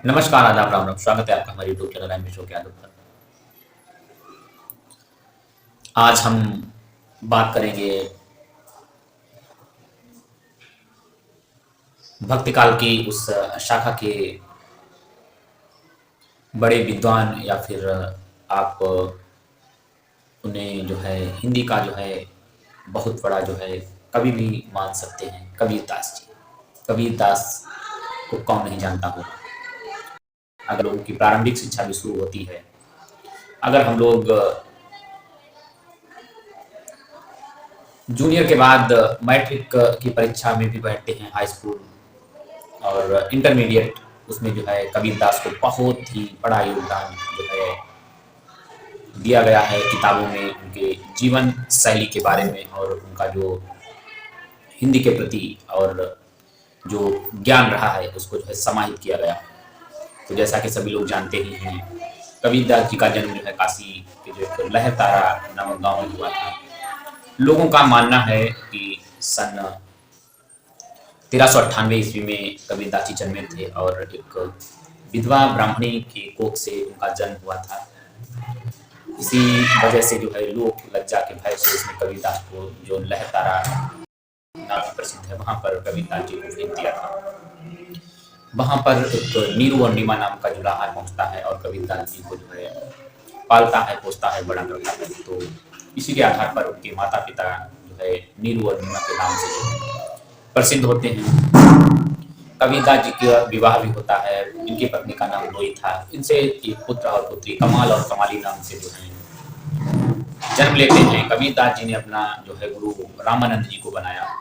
नमस्कार, आदाब, राम राम। स्वागत है आपका हमारे यूट्यूब चैनल एमबी शो के आदब पर। आज हम बात करेंगे भक्ति काल की उस शाखा के बड़े विद्वान, या फिर आप उन्हें जो है हिंदी का जो है बहुत बड़ा जो है कवि भी मान सकते हैं, कबीरदास जी। कबीरदास को कौन नहीं जानता होगा। अगर लोगों की प्रारंभिक शिक्षा भी शुरू होती है, अगर हम लोग जूनियर के बाद मैट्रिक की परीक्षा में भी बैठते हैं, हाई स्कूल और इंटरमीडिएट, उसमें जो है कबीरदास को बहुत ही बड़ा योगदान जो है दिया गया है किताबों में, उनके जीवन शैली के बारे में और उनका जो हिंदी के प्रति और जो ज्ञान रहा है उसको जो है समाहित किया गया है। तो जैसा कि सभी लोग जानते ही हैं, कबीरदास जी का जन्म जो है काशी के जो एक लहरतारा नामक गांव में हुआ था। लोगों का मानना है कि सन 1398 ईस्वी में कबीरदास जी जन्मे थे और एक विधवा ब्राह्मणी की कोख से उनका जन्म हुआ था। इसी वजह से जो है लोक लज्जा के भय से उसने कबीरदास को जो लहरतारा नाम प्रसिद्ध है वहां पर कबीरदास जी को भेज दिया था। वहां पर एक नीरू और नीमा नाम का जुलाहा पहुंचता है और कबीरदास जी को जो है पालता है, पोसता है, बड़ा करता है। तो इसी के आधार पर उनके माता पिता जो है नीरू और नीमा के नाम से जो है प्रसिद्ध होते हैं। कबीरदास जी का विवाह भी होता है। इनकी पत्नी का नाम लोई था। इनसे एक पुत्र और पुत्री कमाल और कमाली नाम से जो है जन्म लेते हैं। कबीरदास जी ने अपना जो है गुरु रामानंद जी को बनाया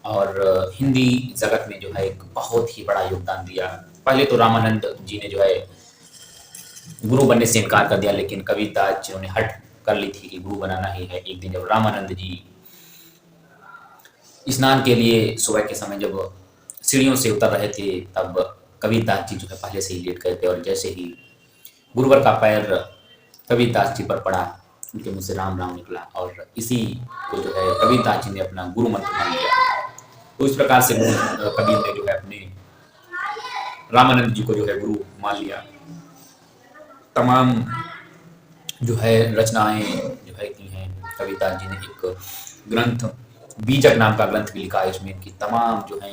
और हिंदी जगत में जो है एक बहुत ही बड़ा योगदान दिया। पहले तो रामानंद जी ने जो है गुरु बनने से इनकार कर दिया, लेकिन कबीरदास जी ने हट कर ली थी कि गुरु बनाना ही है। एक दिन जब रामानंद जी स्नान के लिए सुबह के समय जब सीढ़ियों से उतर रहे थे, तब कबीरदास जी जो है पहले से ही लेट गए थे और जैसे ही गुरुवर का पैर कबीरदास जी पर पड़ा, उनके मुंह से राम राम निकला और इसी को जो है कबीरदास जी ने अपना गुरु मंत्र मान लिया। तो इस प्रकार से कबीर ने जो है अपने रामानंद जी को जो है गुरु मान लिया। तमाम जो है रचनाएं जो है की हैं। कबीरदास जी ने एक ग्रंथ बीजक नाम का ग्रंथ भी लिखा है। इसमें इनकी तमाम जो है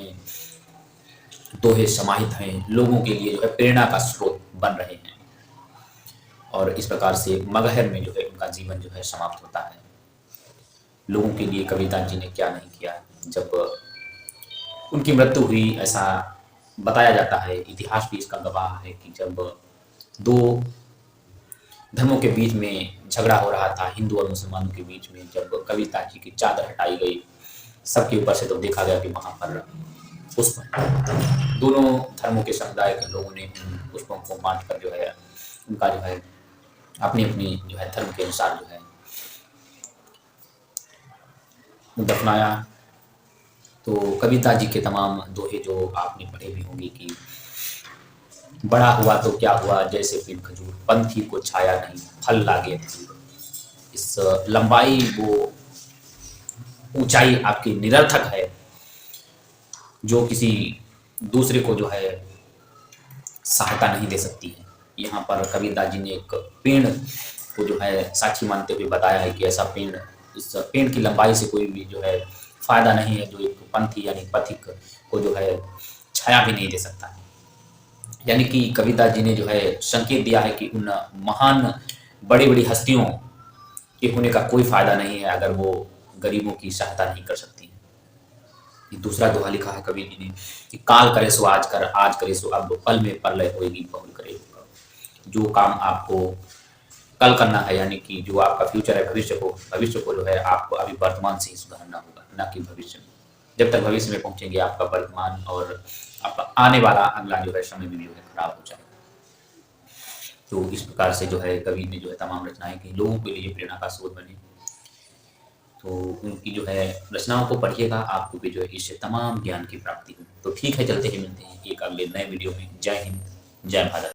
दोहे समाहित हैं, लोगों के लिए जो है प्रेरणा का स्रोत बन रहे हैं। और इस प्रकार से मगहर में जो है उनका जीवन जो है समाप्त होता है। लोगों के लिए कबीरदास जी ने क्या नहीं किया। जब उनकी मृत्यु हुई, ऐसा बताया जाता है, इतिहास भी इसका गवाह है कि जब दो धर्मों के बीच में झगड़ा हो रहा था, हिंदू और मुसलमानों के बीच में, जब कबीरदास जी की चादर हटाई गई सबके ऊपर से, तो देखा गया कि वहां पर पुष्प, दोनों धर्मों के समुदाय के लोगों ने उन पुष्पों को बांट कर जो है उनका जो है अपनी अपनी जो है धर्म के अनुसार जो है दफनाया। तो कबीरदास जी के तमाम दोहे जो आपने पढ़े भी होंगे कि बड़ा हुआ तो क्या हुआ, जैसे फिर खजूर, पंथी को छाया नहीं, फल लागे अंगूर। इस लंबाई वो ऊंचाई आपकी निरर्थक है जो किसी दूसरे को जो है सहायता नहीं दे सकती है। यहाँ पर कबीरदास जी ने एक पेड़ को जो है साक्षी मानते हुए बताया है कि ऐसा पेड़, इस पेड़ की लंबाई से कोई भी जो है फायदा नहीं है जो एक पंथी यानी पथिक को जो है छाया भी नहीं दे सकता है। यानी कि कबीरदास जी ने जो है संकेत दिया है कि उन महान बड़ी बड़ी हस्तियों के होने का कोई फायदा नहीं है अगर वो गरीबों की सहायता नहीं कर सकती है। दूसरा दोहा लिखा है कबीर जी ने कि काल करे सो आज कर, आज करे सो अब, पल में परलय होएगी बहुल करे। जो काम आपको कल करना है, यानी कि जो आपका फ्यूचर है, भविष्य को जो है आपको अभी वर्तमान से ही सुधारना होगा, ना कि भविष्य में। जब तक भविष्य में पहुंचेंगे आपका वर्तमान और आपका आने वाला अगला जो है समय भी जो है खराब हो जाएगा। तो इस प्रकार से जो है कबीर ने जो है तमाम रचनाएं की, लोगों के लिए प्रेरणा का स्रोत बने। तो उनकी जो है रचनाओं को पढ़िएगा, आपको भी जो है इससे तमाम ज्ञान की प्राप्ति हो। तो ठीक है, चलते ही मिलते हैं एक अगले नए वीडियो में। जय हिंद, जय भारत।